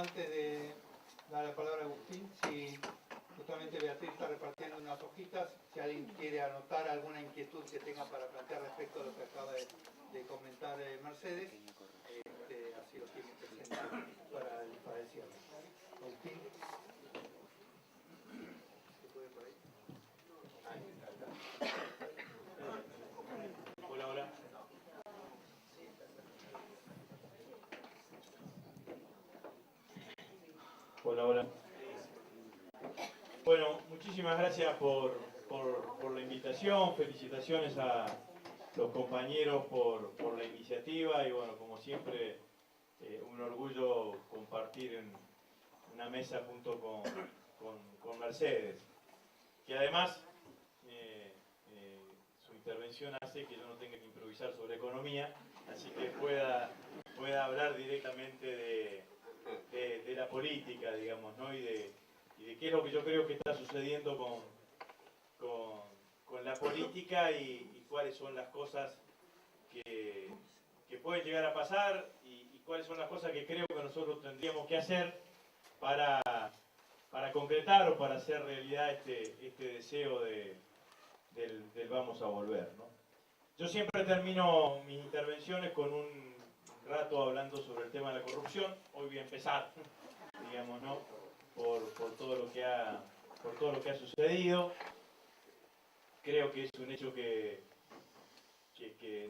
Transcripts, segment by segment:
Antes de dar la palabra a Agustín, si justamente Beatriz está repartiendo unas hojitas, si alguien quiere anotar alguna inquietud que tenga para plantear respecto a lo que acaba de comentar Mercedes, así lo tiene presente para el cierre. Agustín. ¿Se puede por ahí? Hola, hola. Hola, hola. Bueno, muchísimas gracias por la invitación, felicitaciones a los compañeros por la iniciativa y bueno, como siempre, un orgullo compartir en una mesa junto con Mercedes, que además su intervención hace que yo no tenga que improvisar sobre economía, así que pueda hablar directamente de la política, digamos, ¿no? y de qué es lo que yo creo que está sucediendo con la política y cuáles son las cosas que pueden llegar a pasar y cuáles son las cosas que creo que nosotros tendríamos que hacer para concretar o para hacer realidad este deseo del vamos a volver, ¿no? Yo siempre termino mis intervenciones con un rato hablando sobre el tema de la corrupción. Hoy voy a empezar, digamos, ¿no? por todo lo que ha sucedido. Creo que es un hecho que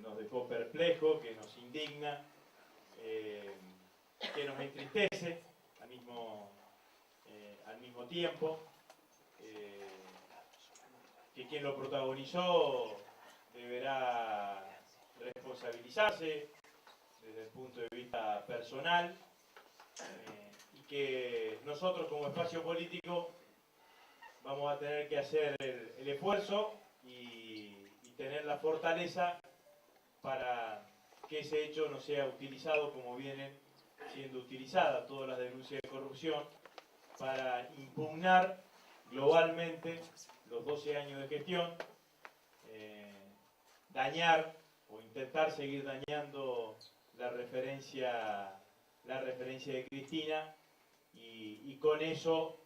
nos dejó perplejos, que nos indigna, que nos entristece al mismo tiempo, que quien lo protagonizó deberá responsabilizarse desde el punto de vista personal, y que nosotros como espacio político vamos a tener que hacer el esfuerzo y tener la fortaleza para que ese hecho no sea utilizado como vienen siendo utilizadas todas las denuncias de corrupción para impugnar globalmente los 12 años de gestión, dañar o intentar seguir dañando la referencia de Cristina y con eso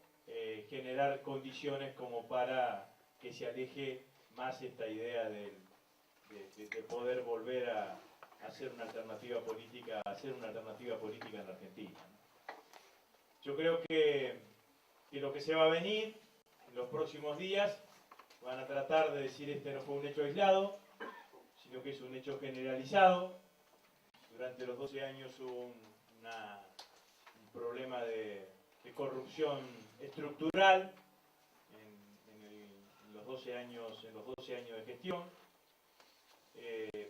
generar condiciones como para que se aleje más esta idea de poder volver a hacer una alternativa política, en la Argentina. Yo creo que lo que se va a venir en los próximos días van a tratar de decir este no fue un hecho aislado, sino que es un hecho generalizado. Durante los 12 años hubo un problema de corrupción estructural en los 12 años de gestión.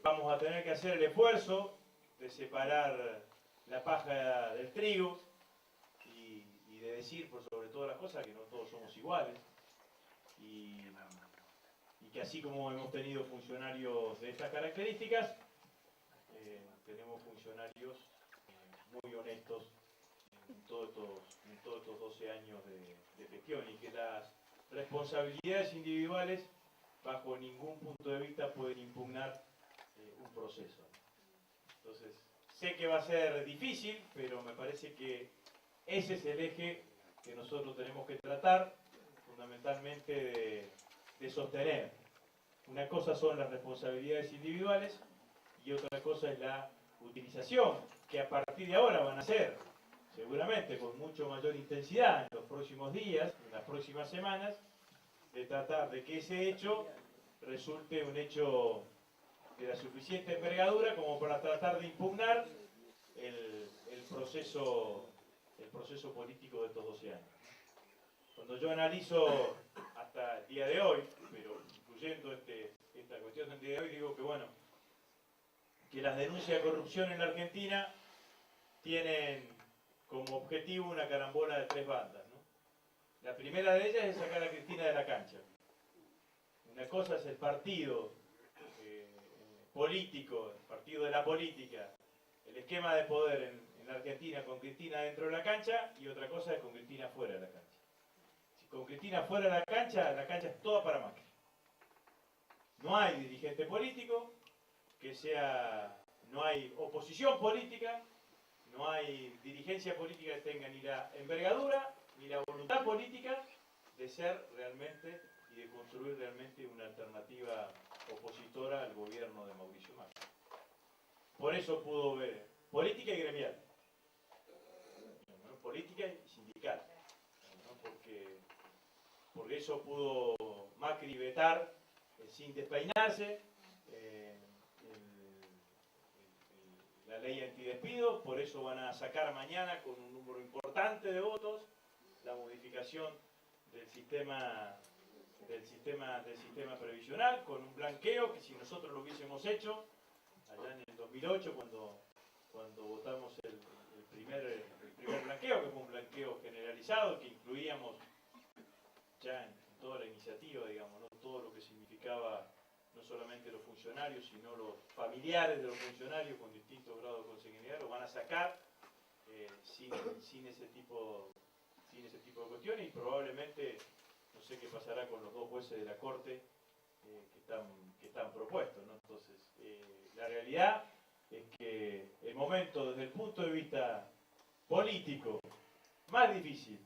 Vamos a tener que hacer el esfuerzo de separar la paja del trigo y de decir por sobre todas las cosas que no todos somos iguales y que así como hemos tenido funcionarios de estas características, tenemos funcionarios muy honestos en todos estos 12 años de gestión y que las responsabilidades individuales bajo ningún punto de vista pueden impugnar un proceso. Entonces, sé que va a ser difícil, pero me parece que ese es el eje que nosotros tenemos que tratar fundamentalmente de sostener. Una cosa son las responsabilidades individuales y otra cosa es la utilización, que a partir de ahora van a ser seguramente con mucho mayor intensidad en los próximos días, en las próximas semanas, de tratar de que ese hecho resulte un hecho de la suficiente envergadura como para tratar de impugnar el proceso político de estos 12 años. Cuando yo analizo hasta el día de hoy, pero incluyendo esta cuestión del día de hoy, digo que bueno, que las denuncias de corrupción en la Argentina tienen como objetivo una carambola de 3 bandas, ¿no? La primera de ellas es sacar a Cristina de la cancha. Una cosa es el partido político, el partido de la política, el esquema de poder en la Argentina con Cristina dentro de la cancha, y otra cosa es con Cristina fuera de la cancha. Si con Cristina fuera de la cancha es toda para Macri. No hay dirigente político no hay oposición política, no hay dirigente dirigencia política tenga ni la envergadura ni la voluntad política de ser realmente y de construir realmente una alternativa opositora al gobierno de Mauricio Macri. Por eso pudo ver política y gremial, ¿no? Política y sindical, ¿no? Porque eso pudo Macri vetar sin despeinarse la ley antidespido, por eso van a sacar mañana con un número importante de votos la modificación del sistema previsional, con un blanqueo que si nosotros lo hubiésemos hecho allá en el 2008 cuando votamos el primer blanqueo, que fue un blanqueo generalizado, que incluíamos ya en toda la iniciativa, digamos, ¿no? Todo lo que significaba no solamente los funcionarios, sino los familiares de los funcionarios con distintos grados de consanguinidad, lo van a sacar sin ese tipo de cuestiones, y probablemente, no sé qué pasará con los dos jueces de la Corte que están propuestos, ¿no? Entonces, la realidad es que el momento desde el punto de vista político más difícil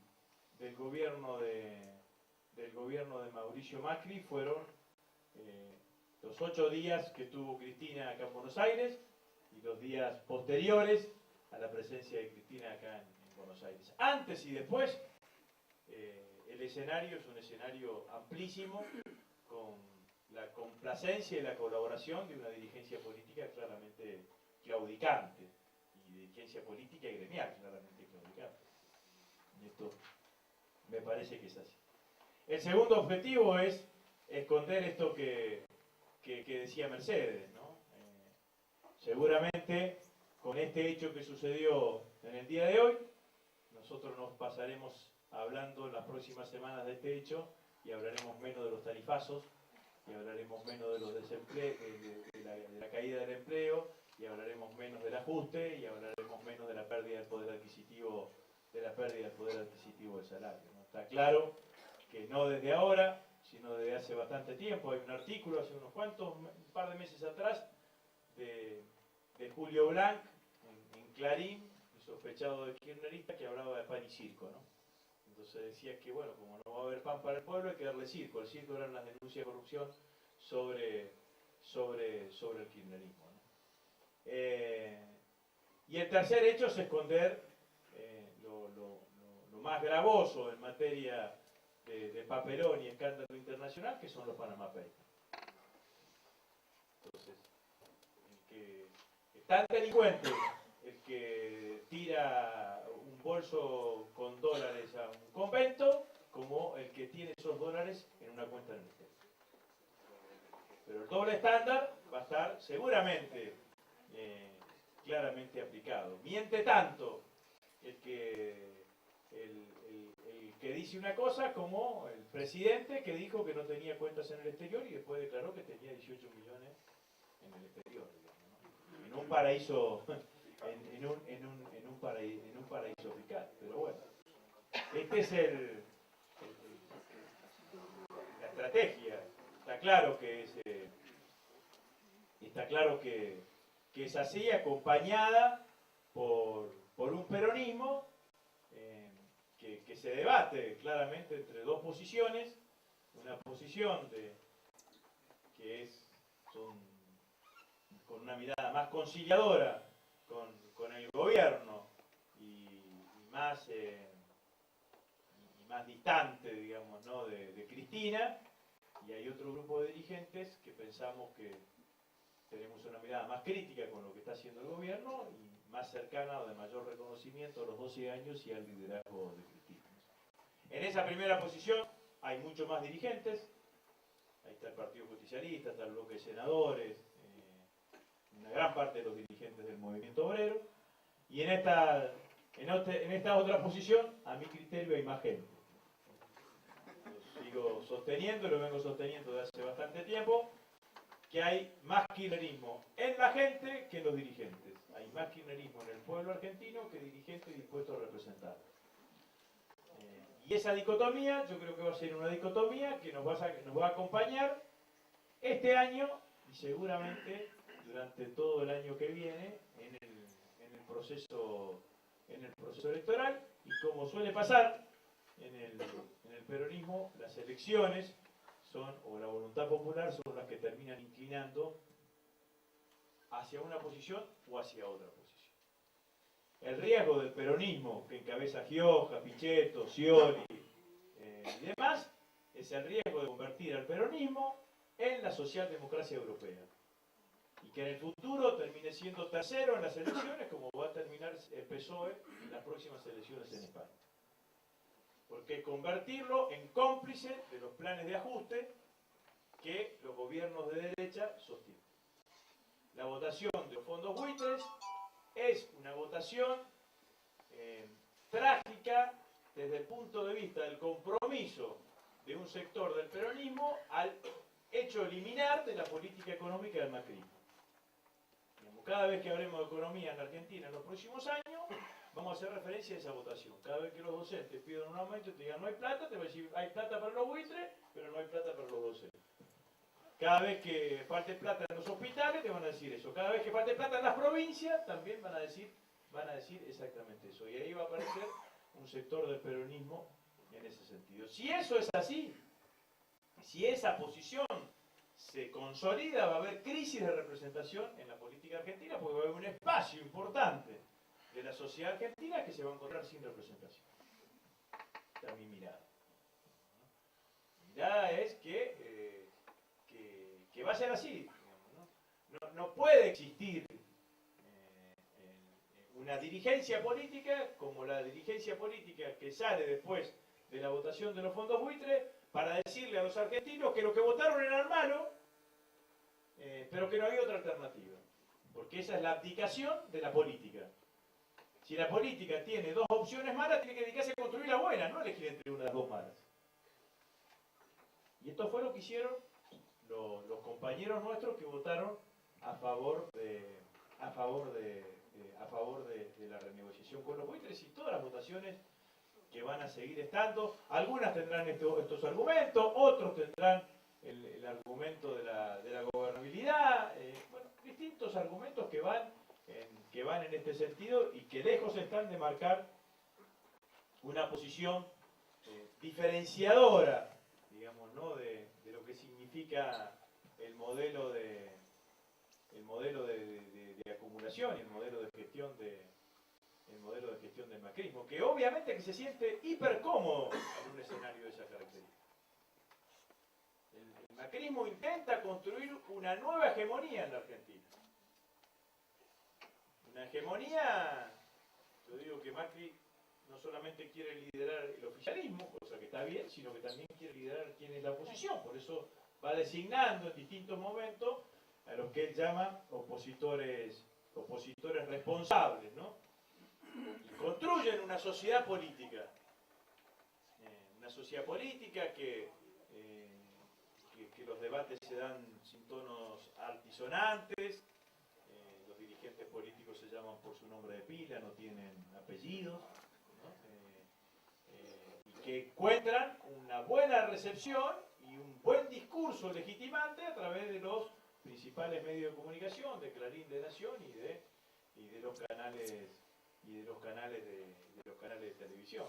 del gobierno de Mauricio Macri fueron los 8 días que tuvo Cristina acá en Buenos Aires y los días posteriores a la presencia de Cristina acá en Buenos Aires. Antes y después, el escenario es un escenario amplísimo, con la complacencia y la colaboración de una dirigencia política claramente claudicante, y dirigencia política y gremial claramente claudicante. Y esto me parece que es así. El segundo objetivo es esconder esto que decía Mercedes, ¿no? Seguramente con este hecho que sucedió en el día de hoy, nosotros nos pasaremos hablando en las próximas semanas de este hecho y hablaremos menos de los tarifazos, y hablaremos menos de los desempleos, de la caída del empleo, y hablaremos menos del ajuste, y hablaremos menos de la pérdida del poder adquisitivo, del salario, ¿no? Está claro que no desde ahora, sino desde hace bastante tiempo. Hay un artículo hace un par de meses atrás, de Julio Blanc en Clarín, sospechado de kirchnerista, que hablaba de pan y circo, ¿no? Entonces decía que, bueno, como no va a haber pan para el pueblo, hay que darle circo. El circo eran las denuncias de corrupción sobre el kirchnerismo, ¿no? Y el tercer hecho es esconder lo más gravoso en materia de papelón y escándalo internacional, que son los Panama Papers. Entonces, el que es tan delincuente, el que tira un bolso con dólares a un convento, como el que tiene esos dólares en una cuenta en el exterior. Pero el doble estándar va a estar seguramente claramente aplicado. Miente tanto el que dice una cosa como el presidente, que dijo que no tenía cuentas en el exterior y después declaró que tenía 18 millones en el exterior, digamos, ¿no? En un paraíso en un paraíso fiscal. Pero bueno, este es la estrategia. Está claro que es así, acompañada por un peronismo que se debate claramente entre dos posiciones. Una posición con una mirada más conciliadora con el gobierno y más distante, digamos, ¿no? de Cristina, y hay otro grupo de dirigentes que pensamos que tenemos una mirada más crítica con lo que está haciendo el gobierno y más cercana o de mayor reconocimiento a los 12 años y al liderazgo de Cristina. En esa primera posición hay muchos más dirigentes. Ahí está el Partido Justicialista, está el bloque de senadores, una gran parte de los dirigentes del movimiento obrero. Y en esta otra posición, a mi criterio, hay más gente. Lo sigo sosteniendo, lo vengo sosteniendo desde hace bastante tiempo, que hay más kirchnerismo en la gente que en los dirigentes. Hay más kirchnerismo en el pueblo argentino que dirigentes dispuestos a representar. Y esa dicotomía, yo creo que va a ser una dicotomía que nos va a acompañar este año y seguramente durante todo el año que viene en el proceso proceso electoral y, como suele pasar en el peronismo, las elecciones son, o la voluntad popular son las que terminan inclinando hacia una posición o hacia otra posición. El riesgo del peronismo que encabeza Gioja, Pichetto, Scioli y demás es el riesgo de convertir al peronismo en la socialdemocracia europea y que en el futuro termine siendo tercero en las elecciones, como va a terminar el PSOE en las próximas elecciones en España. Porque convertirlo en cómplice de los planes de ajuste que los gobiernos de derecha sostienen. La votación de los fondos buitres es una votación trágica desde el punto de vista del compromiso de un sector del peronismo al hecho eliminar de la política económica del macrismo. Cada vez que hablemos de economía en Argentina en los próximos años, vamos a hacer referencia a esa votación. Cada vez que los docentes pidan un aumento y te digan no hay plata, te va a decir hay plata para los buitres, pero no hay plata para los docentes. Cada vez que falte plata en los hospitales, te van a decir eso. Cada vez que falte plata en las provincias, también van a decir exactamente eso. Y ahí va a aparecer un sector del peronismo en ese sentido. Si eso es así, si esa posición se consolida, va a haber crisis de representación en la política argentina, porque va a haber un espacio importante de la sociedad argentina que se va a encontrar sin representación. Esta es mi mirada. Mi mirada es que va a ser así. No puede existir una dirigencia política como la dirigencia política que sale después de la votación de los fondos buitres para decirle a los argentinos que lo que votaron era malo, pero que no había otra alternativa. Porque esa es la abdicación de la política. Si la política tiene dos opciones malas, tiene que dedicarse a construir la buena, no elegir entre una de las dos malas. Y esto fue lo que hicieron los compañeros nuestros que votaron a favor de la renegociación con los buitres, y todas las votaciones que van a seguir estando. Algunas tendrán estos argumentos, otros tendrán el argumento de la gobernabilidad, bueno, distintos argumentos que van en este sentido y que lejos están de marcar una posición diferenciadora, digamos, ¿no? de lo que significa el modelo de acumulación y el modelo de gestión del macrismo, que obviamente que se siente hiper cómodo en un escenario de esa característica. El macrismo intenta construir una nueva hegemonía en la Argentina. Una hegemonía, yo digo que Macri no solamente quiere liderar el oficialismo, cosa que está bien, sino que también quiere liderar quién es la oposición. Por eso va designando en distintos momentos a los que él llama opositores responsables, ¿no? Y construyen una sociedad política que los debates se dan sin tonos altisonantes, los dirigentes políticos se llaman por su nombre de pila, no tienen apellidos, ¿no? Y que encuentran una buena recepción y un buen discurso legitimante a través de los principales medios de comunicación, de Clarín, de Nación y de los canales de televisión.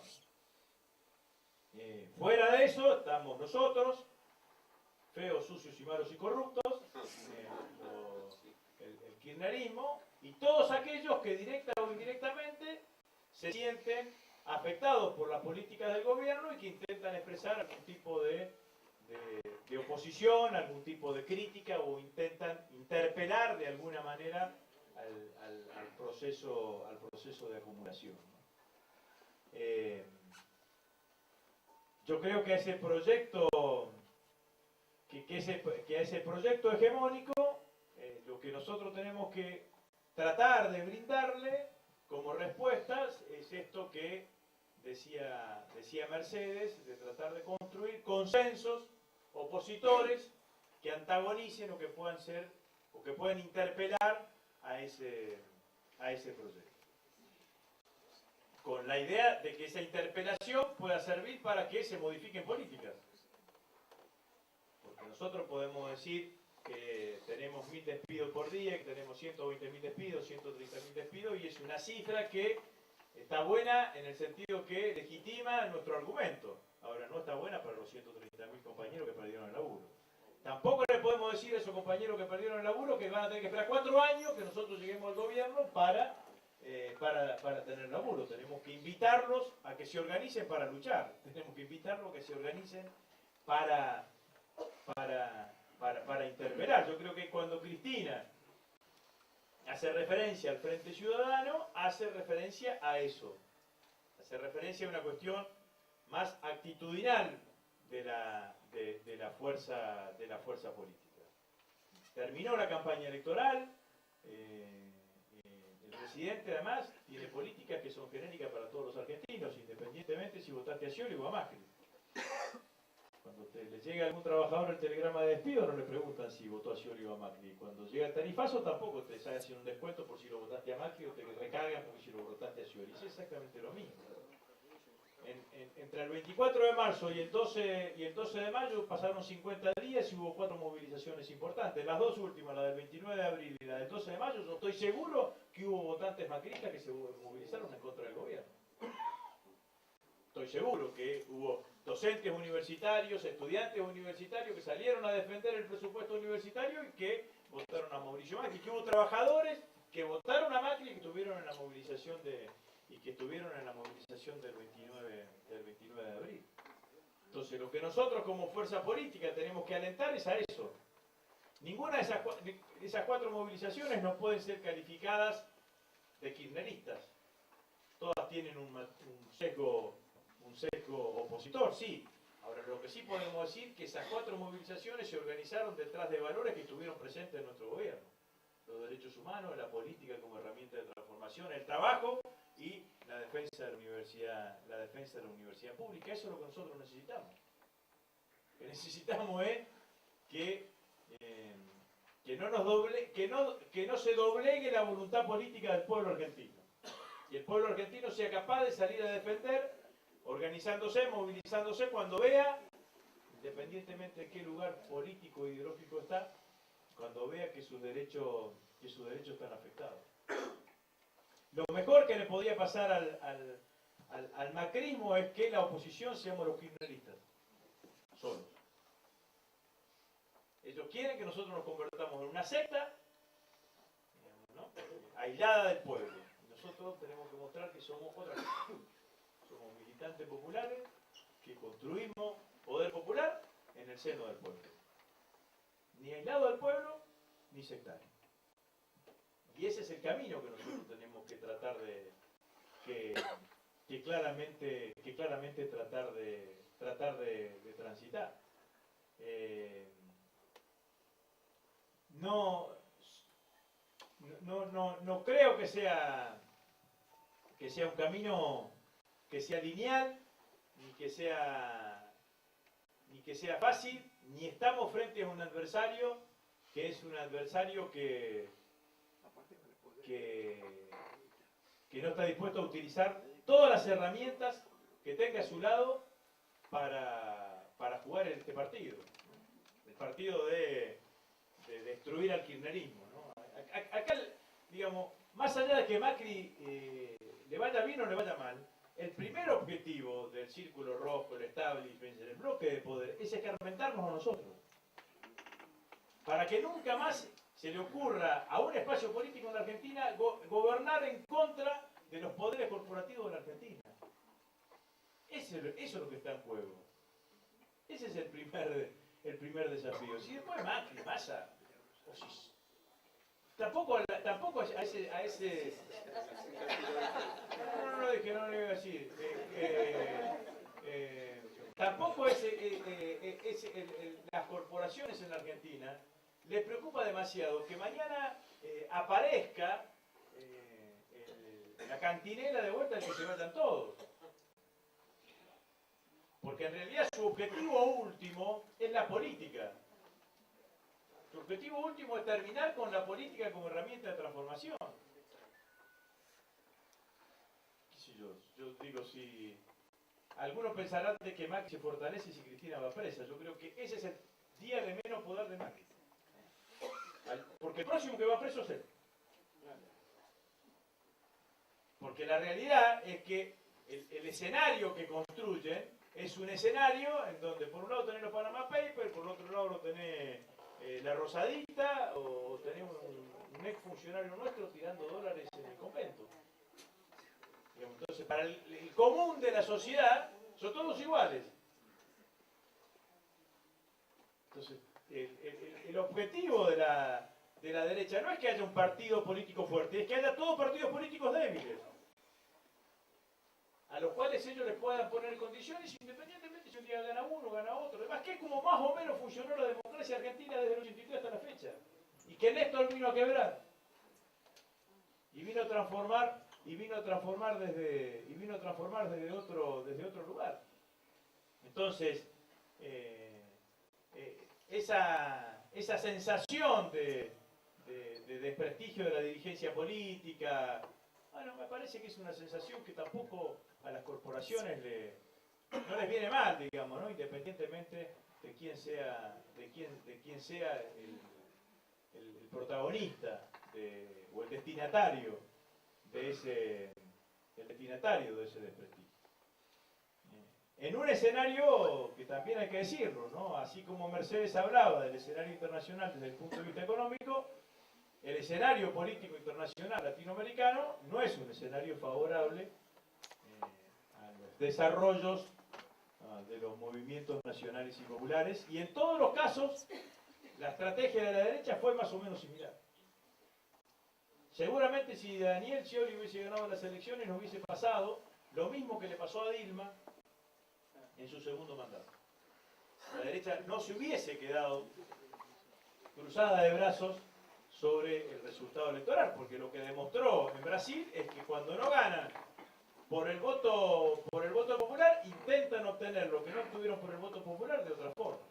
Fuera de eso estamos nosotros, feos, sucios y malos y corruptos, el kirchnerismo y todos aquellos que directa o indirectamente se sienten afectados por las políticas del gobierno y que intentan expresar algún tipo de oposición, algún tipo de crítica o intentan interpelar de alguna manera al proceso de acumulación. Yo creo que a ese proyecto hegemónico, lo que nosotros tenemos que tratar de brindarle como respuestas es esto que decía Mercedes, de tratar de construir consensos opositores que antagonicen o que puedan ser o que puedan interpelar a ese proyecto, con la idea de que esa interpelación pueda servir para que se modifiquen políticas. Porque nosotros podemos decir que tenemos 1000 despidos por día, que tenemos 120.000 despidos, 130.000 despidos, y es una cifra que Está buena en el sentido que legitima nuestro argumento. Ahora, no está buena para los 130.000 compañeros que perdieron el laburo. Tampoco le podemos decir a esos compañeros que perdieron el laburo que van a tener que esperar 4 años que nosotros lleguemos al gobierno para tener laburo. Tenemos que invitarlos a que se organicen para luchar. Tenemos que invitarlos a que se organicen para interpelar. Yo creo que cuando Cristina hace referencia al Frente Ciudadano, hace referencia a eso. Hace referencia a una cuestión más actitudinal de la fuerza política. Terminó la campaña electoral, el presidente además tiene políticas que son genéricas para todos los argentinos, independientemente si votaste a Scioli o a Macri. Cuando le llega a algún trabajador el telegrama de despido, no le preguntan si votó a Scioli o a Macri. Cuando llega el tarifazo, tampoco te sale haciendo un descuento por si lo votaste a Macri o te recargan porque si lo votaste a Scioli. Es exactamente lo mismo. Entre el 24 de marzo y el 12 de mayo pasaron 50 días y hubo 4 movilizaciones importantes. Las dos últimas, la del 29 de abril y la del 12 de mayo, yo estoy seguro que hubo votantes macristas que se movilizaron en contra del gobierno. Estoy seguro que hubo docentes universitarios, estudiantes universitarios que salieron a defender el presupuesto universitario y que votaron a Mauricio Macri, que hubo trabajadores que votaron a Macri y que estuvieron en la movilización del 29 de abril. Entonces, lo que nosotros como fuerza política tenemos que alentar es a eso. Ninguna de esas 4 movilizaciones no pueden ser calificadas de kirchneristas. Todas tienen un sesgo opositor, sí. Ahora, lo que sí podemos decir es que esas 4 movilizaciones se organizaron detrás de valores que estuvieron presentes en nuestro gobierno. Los derechos humanos, la política como herramienta de transformación, el trabajo y la defensa de la universidad pública. Eso es lo que nosotros necesitamos. Lo que necesitamos es que no se doblegue la voluntad política del pueblo argentino. Y el pueblo argentino sea capaz de salir a defender, organizándose, movilizándose cuando vea, independientemente de qué lugar político e ideológico está, cuando vea que sus derechos están afectados. Lo mejor que le podía pasar al macrismo es que la oposición seamos los kirchneristas, solos. Ellos quieren que nosotros nos convertamos en una secta, ¿no?, aislada del pueblo. Y nosotros tenemos que mostrar que somos otra cosa. Somos militantes populares que construimos poder popular en el seno del pueblo. Ni aislado del pueblo, ni sectario. Y ese es el camino que nosotros tenemos que tratar de que claramente tratar de transitar. No creo que sea un camino que sea lineal, ni que sea fácil, ni estamos frente a un adversario que es un adversario que no está dispuesto a utilizar todas las herramientas que tenga a su lado para jugar en este partido. El partido de destruir al kirchnerismo, ¿no? Acá, digamos, más allá de que Macri le vaya bien o le vaya mal, el primer objetivo del Círculo Rojo, el establishment, el bloque de poder, es escarmentarnos a nosotros. Para que nunca más se le ocurra a un espacio político en la Argentina gobernar en contra de los poderes corporativos de la Argentina. Eso es lo que está en juego. Ese es el primer desafío. Si después Macri pasa, tampoco a ese no, que no le voy a decir. Tampoco las corporaciones en la Argentina les preocupa demasiado que mañana aparezca la cantinela de vuelta en que se vayan todos. Porque en realidad su objetivo último es la política. Su objetivo último es terminar con la política como herramienta de transformación. ¿Qué sé yo? Yo digo, si algunos pensarán de que Macri se fortalece si Cristina va presa. Yo creo que ese es el día de menos poder de Macri. Porque el próximo que va preso es él. Porque la realidad es que el escenario que construyen es un escenario en donde por un lado tenés los Panama Papers, por el otro lado lo tenés la Rosadita, o tenés un ex funcionario nuestro tirando dólares en el convento. Entonces, para el común de la sociedad, son todos iguales. Entonces, el objetivo de la derecha no es que haya un partido político fuerte, es que haya todos partidos políticos débiles, a los cuales ellos les puedan poner condiciones independientemente si un día gana uno o gana otro. Además, que es como más o menos funcionó la democracia argentina desde el 83 hasta la fecha. Y que Néstor vino a quebrar. Y vino a transformar desde otro lugar. Entonces, esa sensación de desprestigio de la dirigencia política, bueno, me parece que es una sensación que tampoco a las corporaciones no les viene mal, digamos, ¿no? Independientemente de quién sea el protagonista o el destinatario de ese desprestigio. En un escenario que también hay que decirlo, ¿no? Así como Mercedes hablaba del escenario internacional desde el punto de vista económico, el escenario político internacional latinoamericano no es un escenario favorable a los desarrollos de los movimientos nacionales y populares, y en todos los casos la estrategia de la derecha fue más o menos similar. Seguramente si Daniel Scioli hubiese ganado las elecciones nos hubiese pasado lo mismo que le pasó a Dilma en su segundo mandato. La derecha no se hubiese quedado cruzada de brazos sobre el resultado electoral, porque lo que demostró en Brasil es que cuando no ganan por el voto popular, intentan obtener lo que no obtuvieron por el voto popular de otra forma.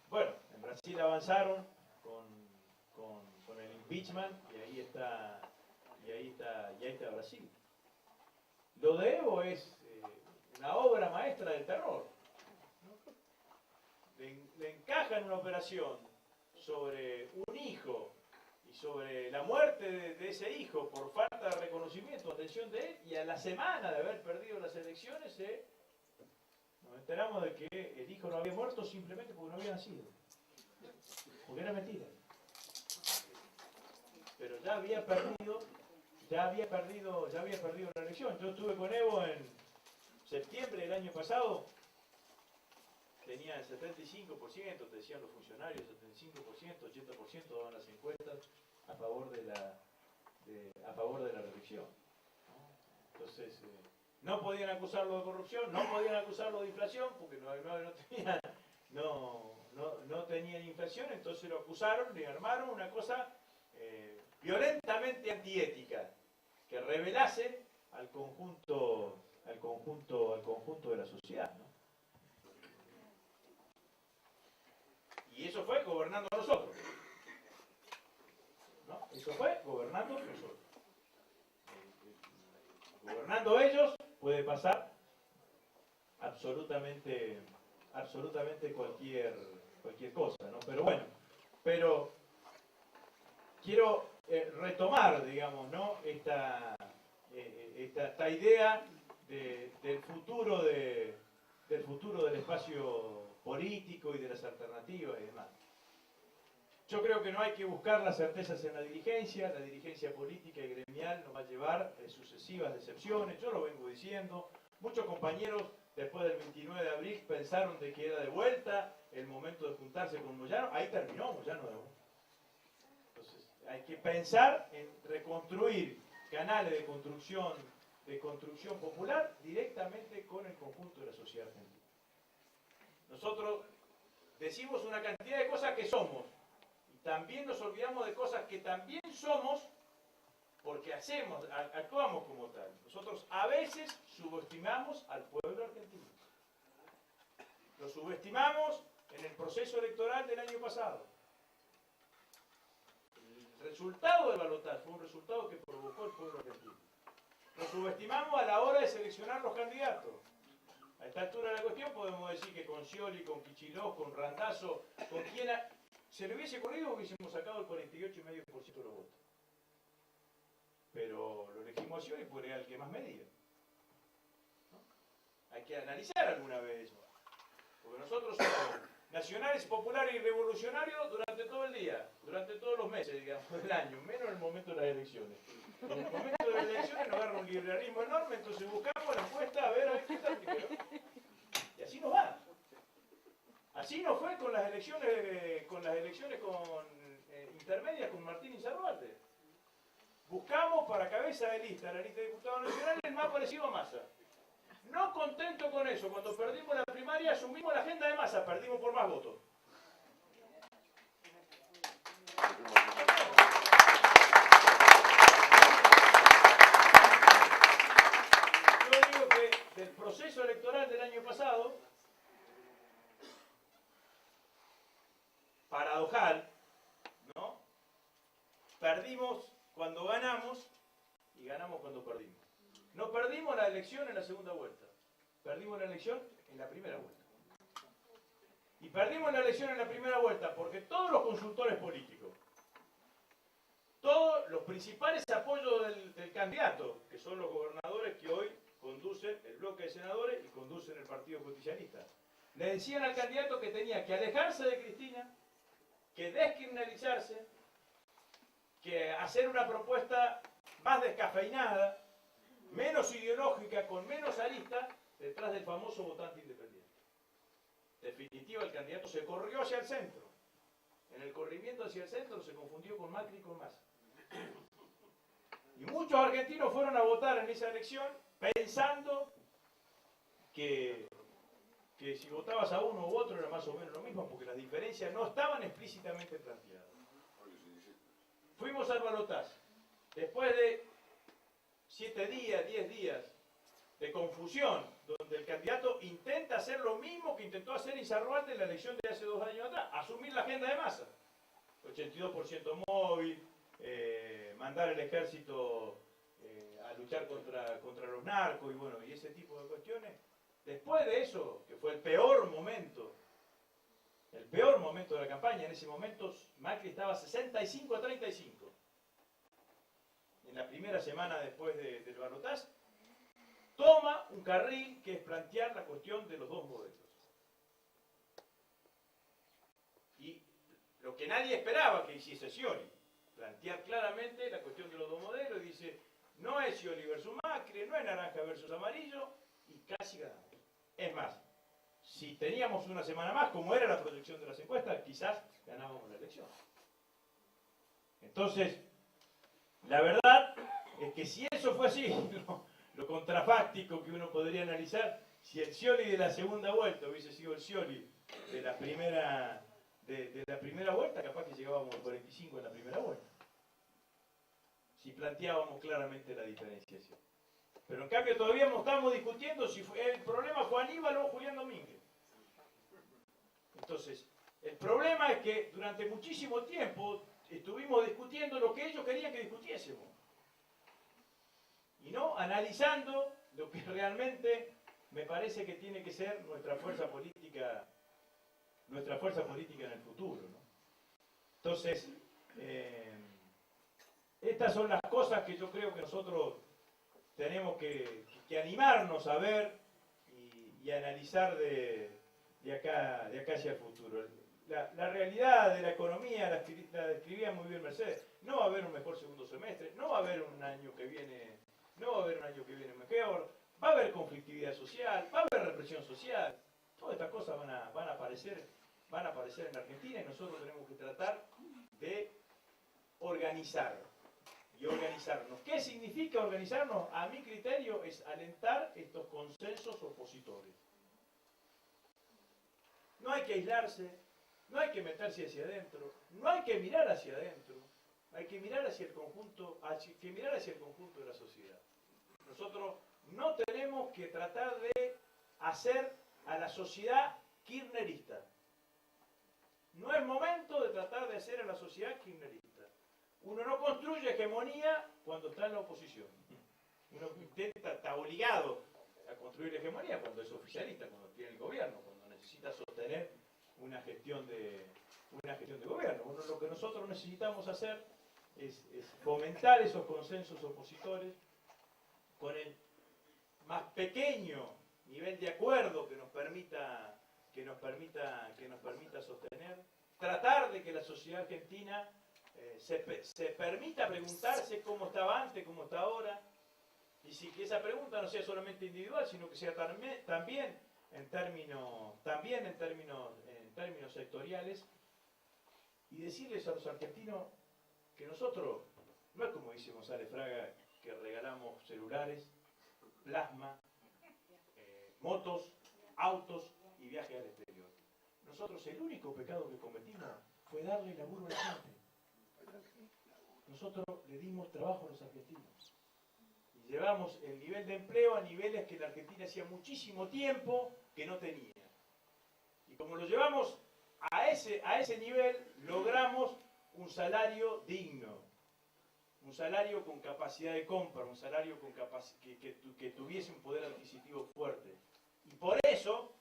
Bueno, en Brasil avanzaron con el impeachment y ahí está Brasil. Lo de Evo es una obra maestra del terror. Le encajan una operación sobre un hijo y sobre la muerte de ese hijo por falta de reconocimiento o atención de él, y a la semana de haber perdido las elecciones nos enteramos de que el hijo no había muerto simplemente porque no había nacido, porque era mentira. Pero ya había perdido la elección. Yo estuve con Evo en septiembre del año pasado. Tenía el 75%, te decían los funcionarios, 75%, 80% daban las encuestas a favor de la reelección. Entonces, no podían acusarlo de corrupción, no podían acusarlo de inflación, porque no tenían inflación, entonces lo acusaron, le armaron una cosa violentamente antiética, que revelase al conjunto de la sociedad, ¿no? Y eso fue gobernando nosotros. ¿No? Eso fue gobernando nosotros. Gobernando ellos puede pasar absolutamente cualquier cosa, ¿no? Pero bueno, quiero retomar, digamos, ¿no? esta idea del futuro del espacio político y de las alternativas y demás. Yo creo que no hay que buscar las certezas en la dirigencia política y gremial nos va a llevar sucesivas decepciones, yo lo vengo diciendo. Muchos compañeros después del 29 de abril pensaron de que era de vuelta el momento de juntarse con Moyano, ahí terminó Moyano de vuelta. Entonces hay que pensar en reconstruir canales de construcción popular directamente con el conjunto de la sociedad argentina. Nosotros decimos una cantidad de cosas que somos, y también nos olvidamos de cosas que también somos, porque actuamos como tal. Nosotros a veces subestimamos al pueblo argentino. Lo subestimamos en el proceso electoral del año pasado. El resultado del balotaje fue un resultado que provocó el pueblo argentino. Lo subestimamos a la hora de seleccionar los candidatos. A esta altura de la cuestión podemos decir que con Scioli, con Kicillof, con Randazzo, con quien se le hubiese ocurrido, hubiésemos sacado el 48,5% de los votos. pero lo elegimos yo y porque era el que más medía. ¿No? Hay que analizar alguna vez eso. Porque nosotros somos nacionales, populares y revolucionarios durante todo el día, durante todos los meses, digamos, del año, menos en el momento de las elecciones. En el momento de las elecciones nos agarra un liberalismo enorme, entonces buscamos la encuesta a ver qué tal primero. Y así nos va. Así nos fue con las elecciones intermedias con Martín Insaurralde. Buscamos para cabeza de lista, la lista de diputados nacionales, el más parecido a Massa. No contento con eso, cuando perdimos la primaria asumimos la agenda de Massa, perdimos por más votos. Yo digo que del proceso electoral del año pasado, paradojal, ¿no? Perdimos cuando ganamos y ganamos cuando perdimos. No perdimos la elección en la segunda vuelta, perdimos la elección en la primera vuelta. Y perdimos la elección en la primera vuelta porque todos los consultores políticos, todos los principales apoyos del candidato, que son los gobernadores que hoy conducen el bloque de senadores y conducen el Partido Justicialista, le decían al candidato que tenía que alejarse de Cristina, que descriminalizarse, que hacer una propuesta más descafeinada, menos ideológica, con menos aristas, detrás del famoso votante independiente. En definitiva, el candidato se corrió hacia el centro. En el corrimiento hacia el centro se confundió con Macri y con Massa. Y muchos argentinos fueron a votar en esa elección pensando que si votabas a uno u otro era más o menos lo mismo, porque las diferencias no estaban explícitamente planteadas. Fuimos al balotaje. Después de 7 días, 10 días de confusión, donde el candidato intenta hacer lo mismo que intentó hacer Insaurralde en la elección de hace 2 años atrás, asumir la agenda de Massa. 82% móvil, mandar el ejército a luchar contra los narcos y bueno, y ese tipo de cuestiones. Después de eso, que fue el peor momento de la campaña, en ese momento Macri estaba 65-35. En la primera semana después del balotaje, toma un carril que es plantear la cuestión de los dos modelos. Y lo que nadie esperaba que hiciese Scioli, plantear claramente la cuestión de los dos modelos, y dice, no es Scioli versus Macri, no es naranja versus amarillo, y casi ganamos. Es más, si teníamos una semana más, como era la proyección de las encuestas, quizás ganábamos la elección. Entonces, la verdad es que si eso fue así, lo contrafáctico que uno podría analizar, si el Scioli de la segunda vuelta hubiese sido el Scioli de la primera vuelta, capaz que llegábamos al 45 en la primera vuelta. Si planteábamos claramente la diferenciación. Pero en cambio todavía no estamos discutiendo si el problema fue Aníbal o Julián Domínguez. Entonces, el problema es que durante muchísimo tiempo estuvimos discutiendo lo que ellos querían que discutiésemos. Y no analizando lo que realmente me parece que tiene que ser nuestra fuerza política en el futuro, ¿no? Entonces, estas son las cosas que yo creo que nosotros tenemos que animarnos a ver y analizar de acá hacia el futuro. La realidad de la economía la describía muy bien Mercedes. No va a haber un mejor segundo semestre, no va a haber un año que viene mejor, va a haber conflictividad social, va a haber represión social. Todas estas cosas van a aparecer en Argentina y nosotros tenemos que tratar de organizarnos. ¿Qué significa organizarnos? A mi criterio es alentar estos consensos opositores. No hay que aislarse, no hay que meterse hacia adentro, no hay que mirar hacia adentro, hay que mirar hacia el conjunto de la sociedad. Nosotros no tenemos que tratar de hacer a la sociedad kirchnerista. No es momento de tratar de hacer a la sociedad kirchnerista. Uno no construye hegemonía cuando está en la oposición. Uno está obligado a construir hegemonía cuando es oficialista, cuando tiene el gobierno, cuando necesita sostener una gestión de gobierno. Lo que nosotros necesitamos hacer es fomentar esos consensos opositores con el más pequeño nivel de acuerdo que nos permita sostener, tratar de que la sociedad argentina se permita preguntarse cómo estaba antes, cómo está ahora, y si que esa pregunta no sea solamente individual, sino que sea también en términos sectoriales, y decirles a los argentinos que nosotros, no es como dice González Fraga, que regalamos celulares, plasma, motos, autos y viajes al exterior. Nosotros el único pecado que cometimos fue darle laburo a la gente. Nosotros le dimos trabajo a los argentinos. Y llevamos el nivel de empleo a niveles que la Argentina hacía muchísimo tiempo que no tenía. Y como lo llevamos a ese nivel, logramos un salario digno, un salario con capacidad de compra, un salario con que tuviese un poder adquisitivo fuerte. Y por eso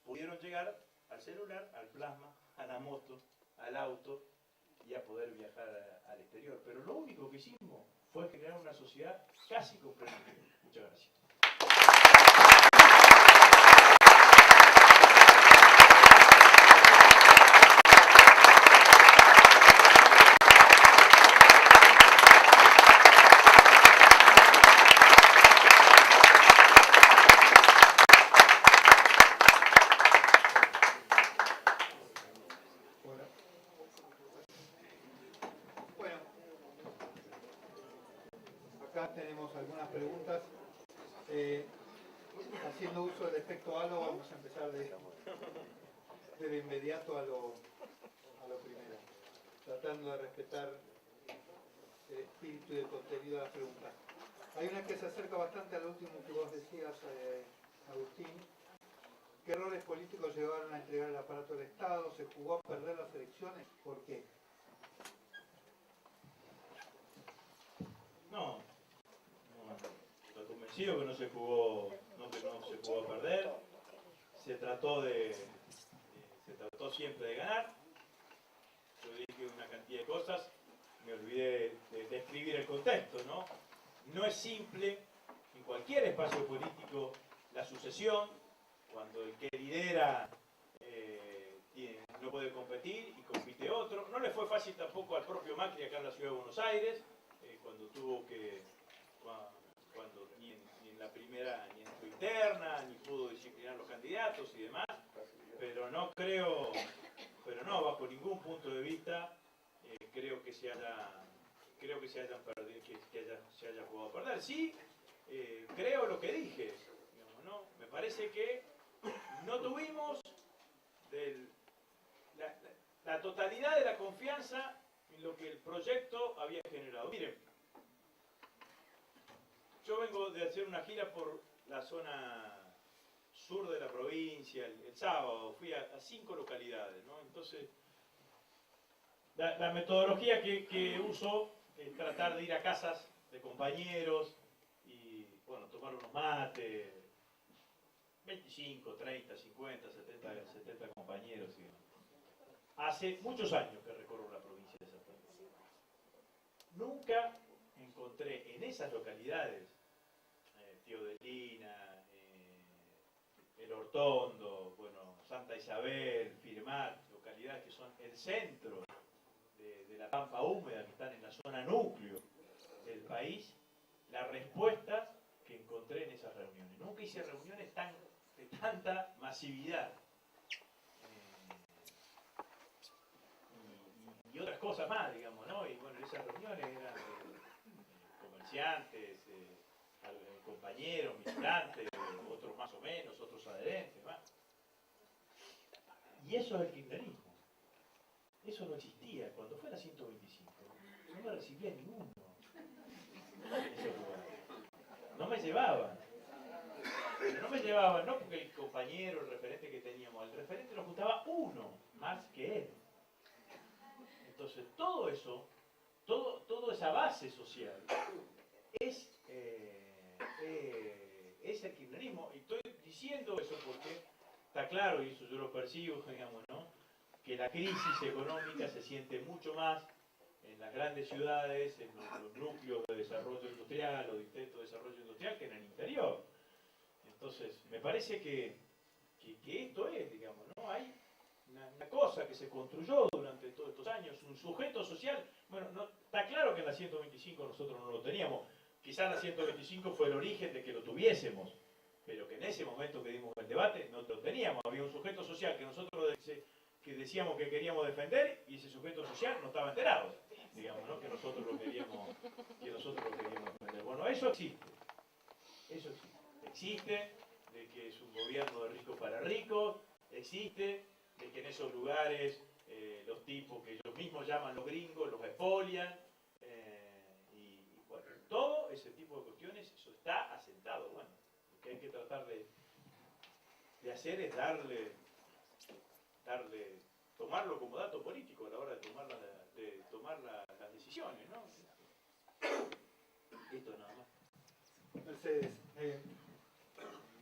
pudieron llegar al celular, al plasma, a la moto, al auto y a poder viajar al exterior. Pero lo único que hicimos fue crear una sociedad casi competitiva. Muchas gracias. Acá tenemos algunas preguntas. Haciendo uso del efecto halo, vamos a empezar de inmediato a lo primero, tratando de respetar el espíritu y el contenido de las preguntas. Hay una que se acerca bastante a lo último que vos decías, Agustín. ¿Qué errores políticos llevaron a entregar el aparato del Estado? ¿Se jugó a perder las elecciones? ¿Por qué? No, estoy convencido que no se jugó a perder. Se trató siempre de ganar. Yo dije una cantidad de cosas, me olvidé de describir el contexto, ¿no? No es simple en cualquier espacio político la sucesión, cuando el que lidera no puede competir y compite otro. No le fue fácil tampoco al propio Macri acá en la ciudad de Buenos Aires, cuando tuvo que, cuando ni en la primera, ni en su interna, ni pudo disciplinar los candidatos y demás, pero no, bajo ningún punto de vista, creo que se haya jugado a perder. Sí, creo lo que dije, digamos, ¿no? Me parece que no tuvimos la totalidad de la confianza en lo que el proyecto había generado. Miren, yo vengo de hacer una gira por la zona sur de la provincia, el sábado, fui a 5 localidades, ¿no? Entonces, la metodología que uso es tratar de ir a casas de compañeros y, bueno, tomar unos mates, 25, 30, 50, 70 compañeros. Y hace muchos años que recorro la provincia de Santa Fe. Nunca encontré en esas localidades, Teodelina, El Hortondo, bueno, Santa Isabel, Firmat, localidades que son el centro de la pampa húmeda, que están en la zona núcleo del país, las respuestas que encontré en esas reuniones. Nunca hice reuniones de tanta masividad. Y otras cosas más, digamos, ¿no? Y bueno, esas reuniones eran comerciantes, compañeros, militantes, otros más o menos, otros adherentes, más. Y eso es el kirchnerismo. Eso no existía. Cuando fue la 125, no me recibía ninguno. No me llevaban. Pero no me llevaban, no porque el compañero, el referente que teníamos, el referente nos gustaba uno más que él. Entonces, todo eso, toda esa base social es el kirchnerismo. Y estoy diciendo eso porque está claro, y eso yo lo percibo, digamos, ¿no? Que la crisis económica se siente mucho más en las grandes ciudades, en los núcleos de desarrollo industrial o distritos de desarrollo industrial que en el interior. Entonces, me parece que esto es, digamos, ¿no? Hay una cosa que se construyó durante todos estos años, un sujeto social. Bueno, no, está claro que en la 125 nosotros no lo teníamos, quizás la 125 fue el origen de que lo tuviésemos, pero que en ese momento que dimos el debate no lo teníamos. Había un sujeto social que nosotros que decíamos que queríamos defender y ese sujeto social no estaba enterado, digamos, ¿no? Que nosotros lo queríamos defender. Bueno, eso existe, existe, de que es un gobierno de ricos para ricos, existe, de que en esos lugares los tipos que ellos mismos llaman los gringos los expolian, y bueno, todo ese tipo de cuestiones, eso está asentado. Bueno, lo que hay que tratar de hacer es tomarlo como dato político a la hora de tomar las decisiones, ¿no? Esto nada más. Mercedes,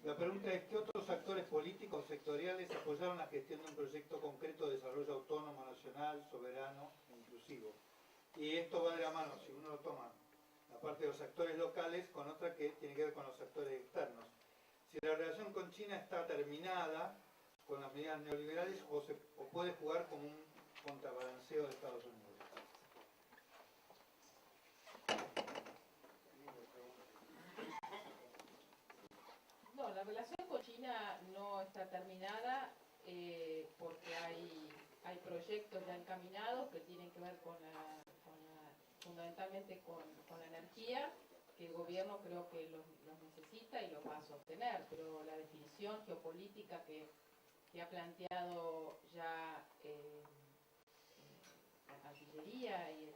la pregunta es, ¿qué otros actores políticos sectoriales apoyaron la gestión de un proyecto concreto de desarrollo autónomo, nacional, soberano e inclusivo? Y esto va de la mano, si uno lo toma, la parte de los actores locales con otra que tiene que ver con los actores externos. Si la relación con China está terminada con las medidas neoliberales o puede jugar como un contrabalanceo de Estados Unidos. No, la relación con China no está terminada porque hay proyectos ya encaminados que tienen que ver fundamentalmente con la energía, que el gobierno creo que los necesita y los va a sostener, pero la definición geopolítica que ha planteado ya la Cancillería y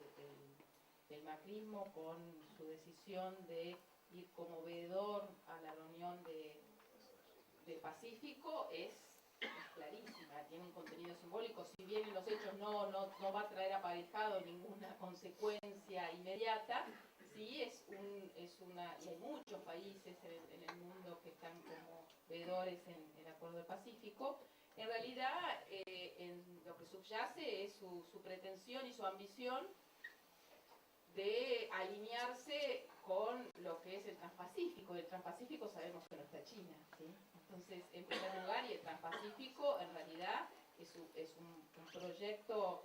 el macrismo con su decisión de ir como veedor a la reunión del Pacífico es clarísima, tiene un contenido simbólico, si bien en los hechos no va a traer aparejado ninguna consecuencia inmediata, sí es una, y hay muchos países en el mundo que están como veedores en el Acuerdo del Pacífico. En realidad, en lo que subyace es su pretensión y su ambición de alinearse con lo que es el Transpacífico. El Transpacífico sabemos que no está China, ¿sí? Entonces, en primer lugar, y el Transpacífico en realidad es un proyecto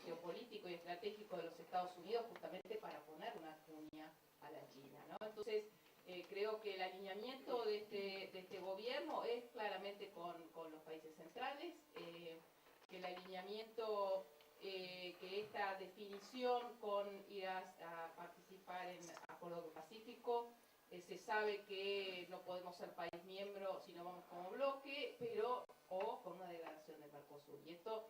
geopolítico y estratégico de los Estados Unidos justamente para poner una cuña a la China, ¿no? Entonces, creo que el alineamiento de este gobierno es claramente con los países centrales, que el alineamiento, que esta definición con ir a participar en Acuerdo del Pacífico, se sabe que no podemos ser país miembro si no vamos como bloque, o con una degradación del Mercosur. Y esto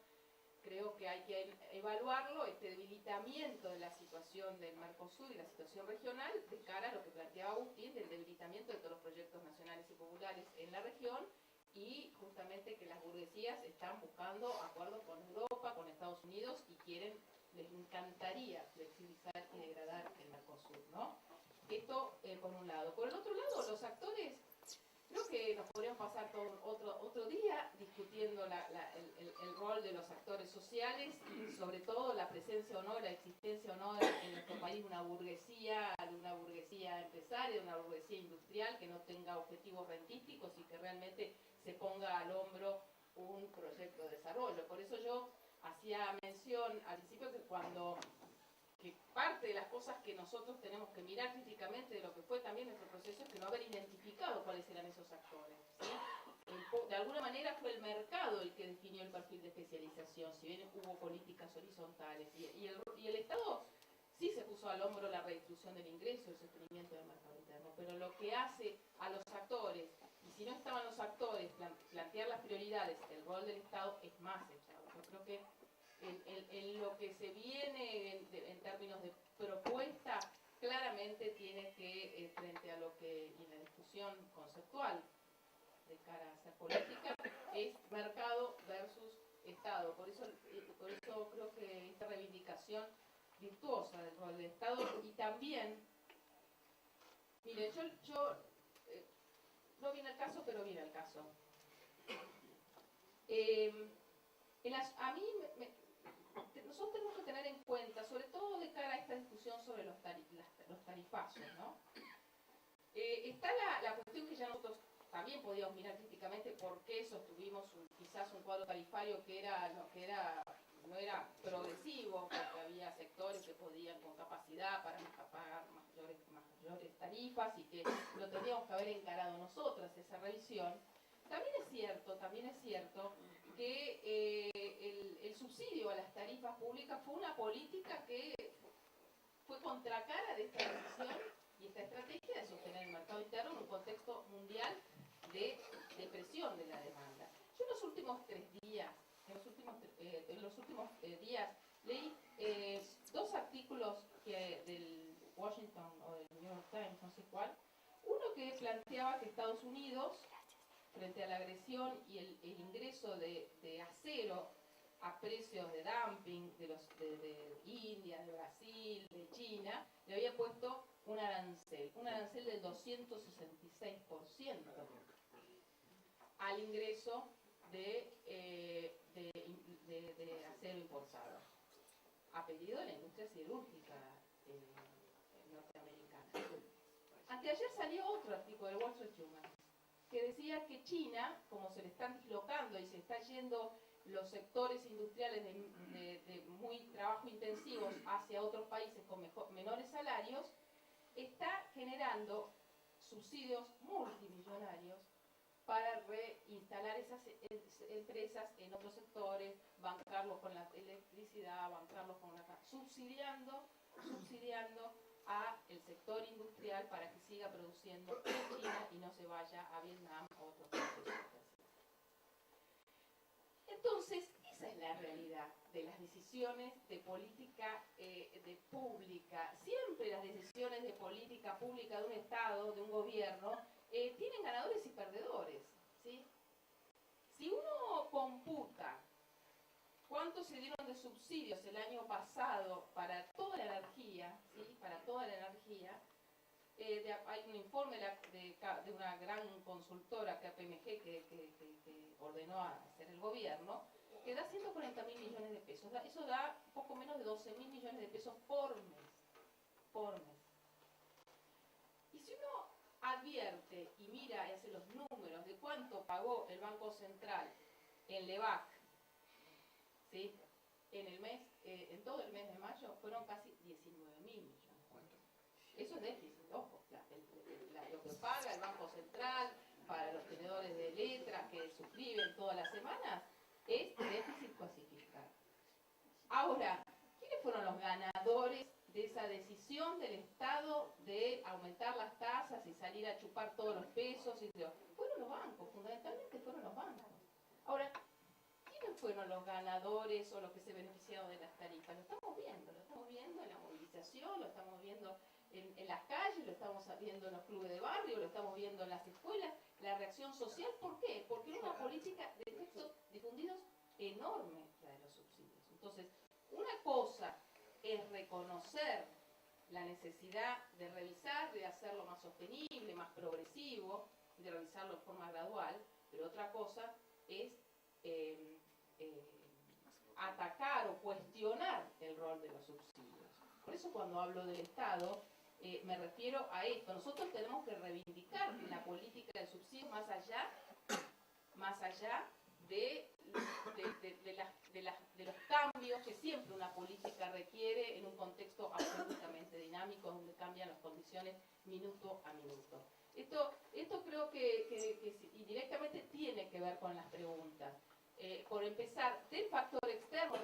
creo que hay que evaluarlo, este debilitamiento de la situación del Mercosur y la situación regional, de cara a lo que planteaba Agustín, del debilitamiento de todos los proyectos nacionales y populares en la región, y justamente que las burguesías están buscando acuerdos con Europa, con Estados Unidos, y les encantaría flexibilizar y degradar el Mercosur, ¿no? Esto por un lado. Por el otro lado, los actores, creo que nos podríamos pasar todo otro día discutiendo el rol de los actores sociales y sobre todo la presencia o no, la existencia o no en nuestro país de una burguesía empresaria, de una burguesía industrial que no tenga objetivos rentísticos y que realmente se ponga al hombro un proyecto de desarrollo. Por eso yo hacía mención al principio que parte de las cosas que nosotros tenemos que mirar críticamente de lo que fue también nuestro proceso es que no haber identificado cuáles eran esos actores, ¿sí? De alguna manera fue el mercado el que definió el perfil de especialización, si bien hubo políticas horizontales, y el Estado sí se puso al hombro la redistribución del ingreso, el sostenimiento del mercado interno, pero lo que hace a los actores, y si no estaban los actores, plantear las prioridades, el rol del Estado es más echado. Yo creo que en lo que se viene en términos de propuesta, claramente tiene que, frente a lo que, y en la discusión conceptual de cara a hacer política, es mercado versus Estado. Por eso creo que esta reivindicación virtuosa del rol del Estado, y también, mire, yo no viene al caso, pero viene al caso. A mí nosotros tenemos que tener en cuenta, sobre todo discusión sobre los tarifazos, ¿no? Está la cuestión que ya nosotros también podíamos mirar críticamente por qué sostuvimos quizás un cuadro tarifario que no era progresivo, porque había sectores que podían con capacidad para pagar mayores tarifas y que lo teníamos que haber encarado nosotras, esa revisión. También es cierto que el subsidio a las tarifas públicas fue una política que fue contracara de esta decisión y esta estrategia de sostener el mercado interno en un contexto mundial de depresión de la demanda. Yo en los últimos días leí dos artículos del Washington o del New York Times, no sé cuál. Uno que planteaba que Estados Unidos, frente a la agresión y el ingreso de acero a precios de dumping de India, de Brasil, de China, le había puesto un arancel del 266% al ingreso de acero importado, a pedido de la industria siderúrgica norteamericana. Anteayer salió otro artículo del Wall Street Journal que decía que China, como se le están dislocando y se está yendo los sectores industriales de muy trabajo intensivos hacia otros países con menores salarios, está generando subsidios multimillonarios para reinstalar esas empresas en otros sectores, bancarlos con la electricidad, bancarlos con la... subsidiando a el sector industrial para que siga produciendo en China y no se vaya a Vietnam o otros países. Entonces, esa es la realidad de las decisiones de política pública. Siempre las decisiones de política pública de un Estado, de un gobierno, tienen ganadores y perdedores, ¿sí? Si uno computa cuánto se dieron de subsidios el año pasado para toda la energía, ¿sí? Para toda la energía, hay un informe de una gran consultora, KPMG, que ordenó hacer el gobierno, que da 140.000 millones de pesos. Eso da poco menos de 12.000 millones de pesos por mes. Y si uno advierte y mira y hace los números de cuánto pagó el Banco Central en LEVAC, ¿sí? En todo el mes de mayo fueron casi 19.000 millones. Eso es déficit, ojo. Lo que paga el Banco Central para los tenedores de letras que suscriben todas las semanas es déficit cosificado. Ahora, ¿quiénes fueron los ganadores de esa decisión del Estado de aumentar las tasas y salir a chupar todos los pesos? Fueron los bancos, fundamentalmente fueron los bancos. Ahora, ¿quiénes fueron los ganadores o los que se beneficiaron de las tarifas? Lo estamos viendo en la movilización, lo estamos viendo en las calles, lo estamos viendo en los clubes de barrio, lo estamos viendo en las escuelas, la reacción social. ¿Por qué? Porque es una política de textos difundidos enorme la de los subsidios. Entonces, una cosa es reconocer la necesidad de revisar, de hacerlo más sostenible, más progresivo, de realizarlo de forma gradual, pero otra cosa es atacar o cuestionar el rol de los subsidios. Por eso cuando hablo del Estado, me refiero a esto. Nosotros tenemos que reivindicar la política de subsidios más allá de los cambios que siempre una política requiere en un contexto absolutamente dinámico donde cambian las condiciones minuto a minuto. Esto creo que indirectamente tiene que ver con las preguntas. Por empezar, del factor externo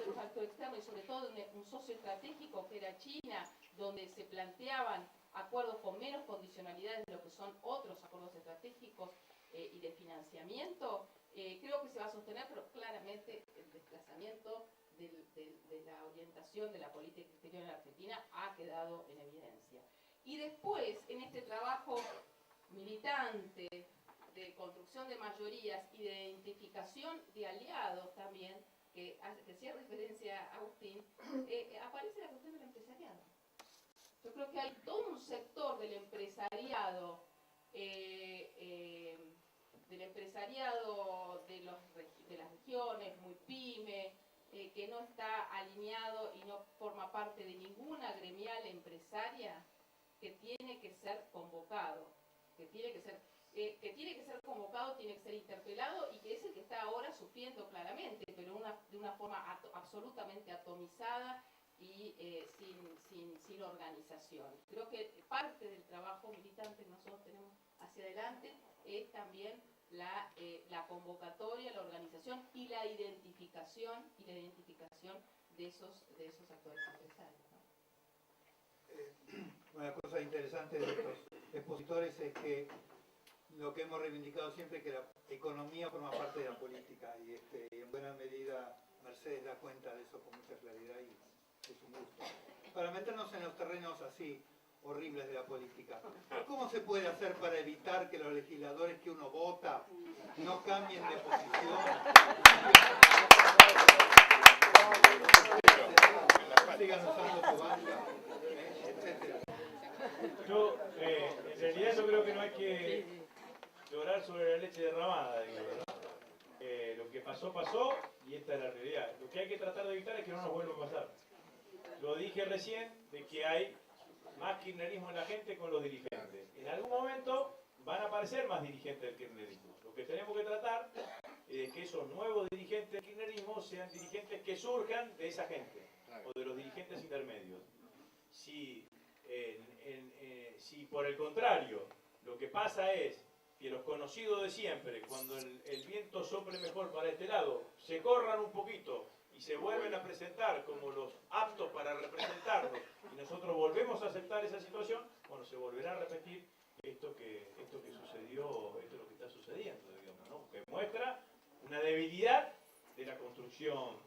y sobre todo de un socio estratégico que era China, donde se planteaban acuerdos con menos condicionalidades de lo que son otros acuerdos estratégicos y de financiamiento, creo que se va a sostener, pero claramente el desplazamiento de la orientación de la política exterior en la Argentina ha quedado en evidencia. Y después, en este trabajo militante de construcción de mayorías y de identificación de aliados también, que hacía referencia a Agustín, aparece la cuestión del empresariado. Yo creo que hay todo un sector del empresariado, de las regiones, muy pyme, que no está alineado y no forma forma parte de ninguna gremial empresaria que tiene que ser convocado, que tiene que ser convocado, tiene que ser interpelado y que es el que está ahora sufriendo claramente, pero de una forma absolutamente atomizada y sin organización. Creo que parte del trabajo militante que nosotros tenemos hacia adelante es también la convocatoria, la organización y la identificación de esos actores empresarios, ¿no? Una cosa interesante de estos expositores es que lo que hemos reivindicado siempre es que la economía forma parte de la política y en buena medida Mercedes da cuenta de eso con mucha claridad y es un gusto. Para meternos en los terrenos así horribles de la política, ¿cómo se puede hacer para evitar que los legisladores que uno vota no cambien de posición? Sigan usando su banca, etcétera. En realidad yo creo que no hay que llorar sobre la leche derramada, digo, ¿verdad? Lo que pasó, pasó y esta es la realidad. Lo que hay que tratar de evitar es que no nos vuelva a pasar. Lo dije recién, de que hay más kirchnerismo en la gente con los dirigentes. En algún momento van a aparecer más dirigentes del kirchnerismo. Lo que tenemos que tratar es que esos nuevos dirigentes del kirchnerismo sean dirigentes que surjan de esa gente, o de los dirigentes intermedios. Si por el contrario, lo que pasa es que los conocidos de siempre, cuando el viento sople mejor para este lado, se corran un poquito y se vuelven a presentar como los aptos para representarnos, y nosotros volvemos a aceptar esa situación, bueno, se volverá a repetir esto que sucedió, esto es lo que está sucediendo, digamos, ¿no? Que muestra una debilidad de la construcción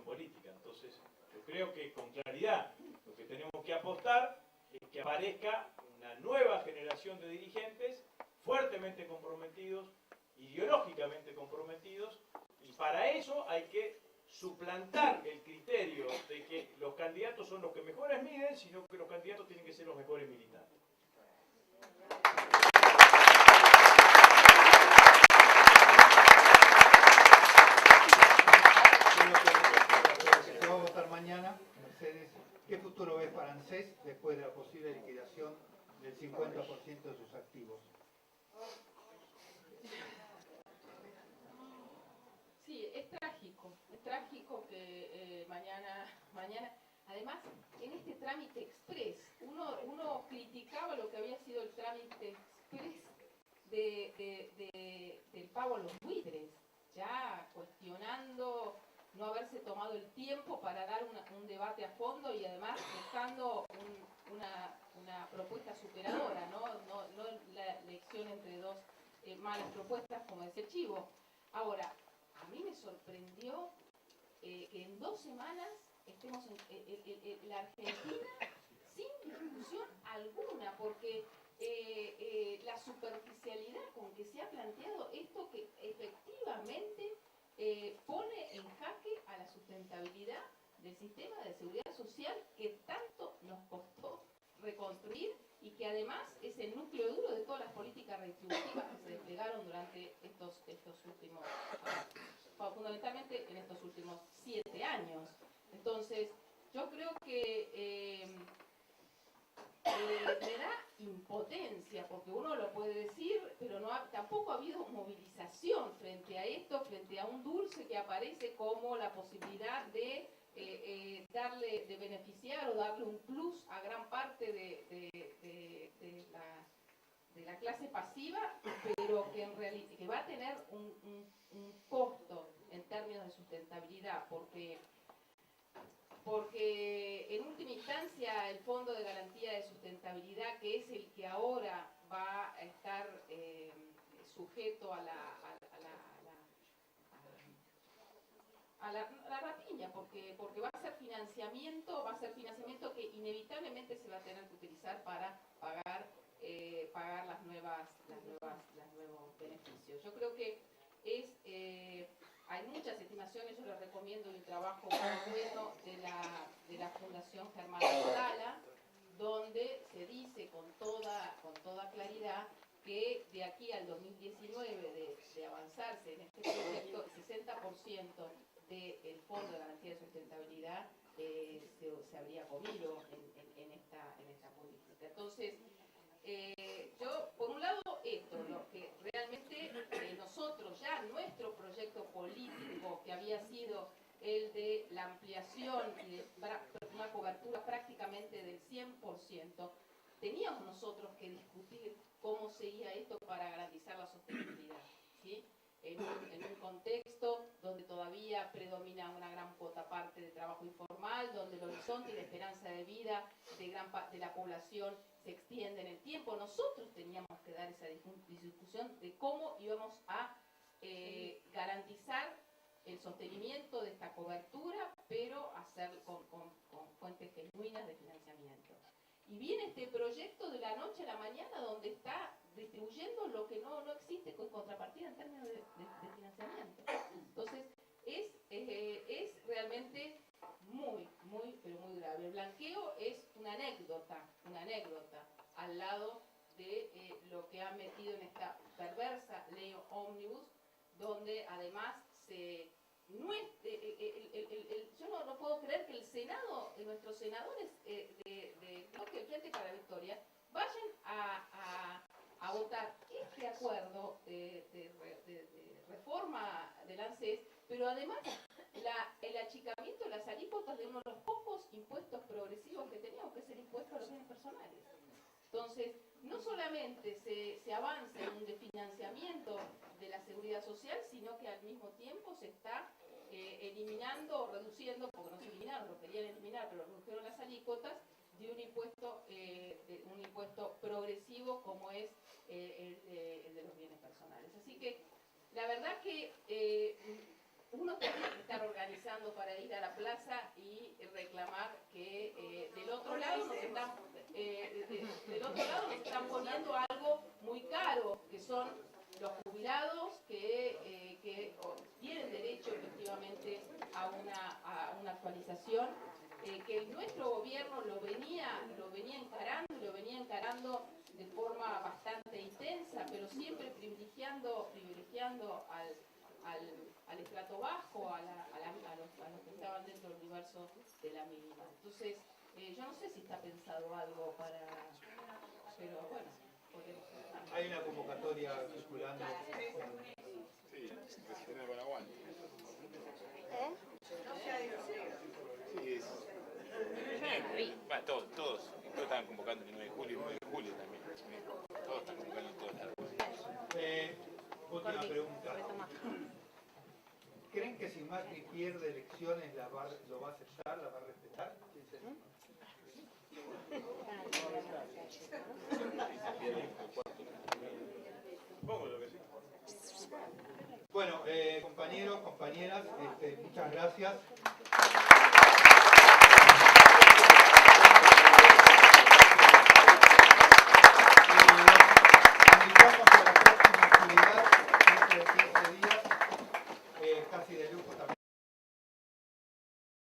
política. Entonces, yo creo que con claridad lo que tenemos que apostar es que aparezca una nueva generación de dirigentes fuertemente comprometidos, ideológicamente comprometidos, y para eso hay que suplantar el criterio de que los candidatos son los que mejores miden, sino que los candidatos tienen que ser los mejores militantes. Se va a votar mañana, Mercedes. ¿Qué futuro ves para ANSES después de la posible liquidación del 50% de sus activos? Sí, es trágico que mañana, además, en este trámite express, uno criticaba lo que había sido el trámite express del pago a los buitres, ya cuestionando no haberse tomado el tiempo para dar un debate a fondo y además buscando una propuesta superadora, no la elección entre dos malas propuestas, como decía Chivo. Ahora, a mí me sorprendió que en 2 semanas estemos en la Argentina sin discusión alguna, porque la superficialidad con que se ha planteado esto que efectivamente pone en jaque a la sustentabilidad del sistema de seguridad social que tanto nos costó reconstruir y que además es el núcleo duro de todas las políticas redistributivas que se desplegaron durante estos últimos, fundamentalmente en estos últimos 7 años. Entonces, yo creo que me da impotencia, porque uno lo puede decir, pero tampoco ha habido movilización frente a esto, frente a un dulce que aparece como la posibilidad de beneficiar o darle un plus a gran parte de la clase pasiva, pero que en realidad que va a tener un costo en términos de sustentabilidad, porque en última instancia el Fondo de Garantía de Sustentabilidad, que es el que ahora va a estar sujeto a la rapiña, porque va a ser financiamiento que inevitablemente se va a tener que utilizar para pagar los nuevos beneficios. Yo creo que hay muchas estimaciones, yo les recomiendo el trabajo muy bueno de la Fundación Germán Sala, donde se dice con toda claridad que de aquí al 2019 de avanzarse en este proyecto, el 60% del Fondo de Garantía de Sustentabilidad se habría comido en esta política. Entonces, yo, por un lado, lo que realmente nosotros ya, nuestro proyecto político, que había sido el de la ampliación y de una cobertura prácticamente del 100%, teníamos nosotros que discutir cómo seguía esto para garantizar la sostenibilidad, ¿sí? En un contexto donde todavía predomina una gran cuota parte de trabajo informal, donde el horizonte y la esperanza de vida de la población se extiende en el tiempo. Nosotros teníamos que dar esa discusión de cómo íbamos a garantizar el sostenimiento de esta cobertura, pero hacer con fuentes genuinas de financiamiento. Y viene este proyecto de la noche a la mañana donde está distribuyendo lo que no existe con contrapartida en términos de financiamiento. Entonces, es realmente muy, pero muy grave. El blanqueo es una anécdota al lado de lo que ha metido en esta perversa ley ómnibus, donde además yo no puedo creer que el Senado, nuestros senadores de Frente para la Victoria, vayan a votar este acuerdo de reforma del ANSES, pero además el achicamiento de las alícuotas de uno de los pocos impuestos progresivos que teníamos, que es el impuesto a los bienes personales. Entonces, no solamente se avanza en un desfinanciamiento de la seguridad social, sino que al mismo tiempo se está eliminando o reduciendo, porque no se eliminaron, lo querían eliminar, pero redujeron las alícuotas de un impuesto progresivo como es el de los bienes personales. Así que la verdad que uno tiene que estar organizando para ir a la plaza y reclamar que del otro lado nos están poniendo algo muy caro, que son los jubilados que tienen derecho efectivamente a una actualización, que nuestro gobierno lo venía encarando de forma bastante intensa, pero siempre privilegiando al estrato bajo, a los que estaban dentro del universo de la mínima. Entonces, yo no sé si está pensado algo para... pero bueno, podemos pensar. Hay una convocatoria circulando. Sí, recién con aguante. Sí, es... Bueno, todos estaban convocando el 9 de julio y el 9 de julio también. Todos están convocando en todos lados. Última pregunta. ¿Creen que si Macri pierde elecciones lo va a aceptar, la va a respetar? Supongo lo que sí. Bueno, compañeros, compañeras, muchas gracias.